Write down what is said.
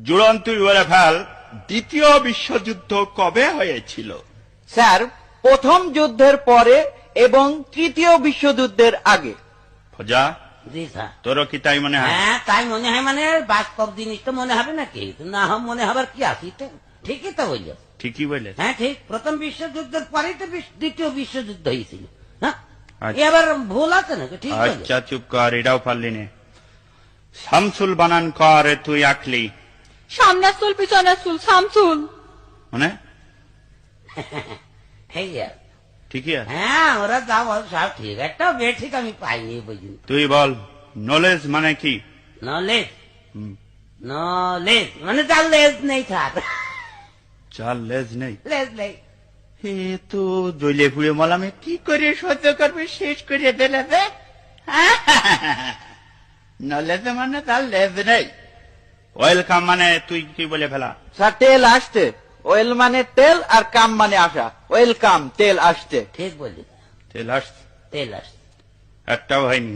জুড়ন তুই বলে ফেল, দ্বিতীয় বিশ্বযুদ্ধ কবে হয়েছিল? স্যার, প্রথম যুদ্ধের পরে এবং তৃতীয় বিশ্বযুদ্ধের আগে। ফজা, জি স্যার। তোরও কি তাই মনে হয়? হ্যাঁ তাই মনে হয়, মানে বাস্তব জিনিস তো মনে হবে নাকি, না মনে হবার কি আছে? তো ঠিকই তো বললো। ঠিকই বলে। হ্যাঁ ঠিক, প্রথম বিশ্বযুদ্ধের পরেই তো দ্বিতীয় বিশ্বযুদ্ধ হয়েছিল। হ্যাঁ আচ্ছা। এবার ভুল আছে নাকি? ঠিক বললো। আচ্ছা চুপ কর, এটাও পারলি নে। শামসুল বানান কর, তুই আঁকলি সামনের চুল পিছনের চুল শামসুল। মানে এই আর। ঠিকই আছে। হ্যাঁ ওরা যা বল সব ঠিক, একটা বে ঠিক আমি পাইনি বুঝলি। তুই বল, নলেজ মানে কি? নলেজ, হুম, নলেজ মানে যার লেজ নেই স্যার। চার লেজ নেই। লেজ নেই। এ তো জ্বলে পুড়ে মলামে কি করে সহ্য করবে, শেষ করে দিলে রে। নলেজ মানে তার লেজ নেই। ওয়েলকাম মানে তুই কি বলে ফেলা? স্যার, তেল আসতে। ওয়েল মানে তেল আর কাম মানে আসা। ওয়েলকাম, তেল আসতে। ঠিক বললি, তেল আসছে, তেল আসছে। একটাও হয়নি।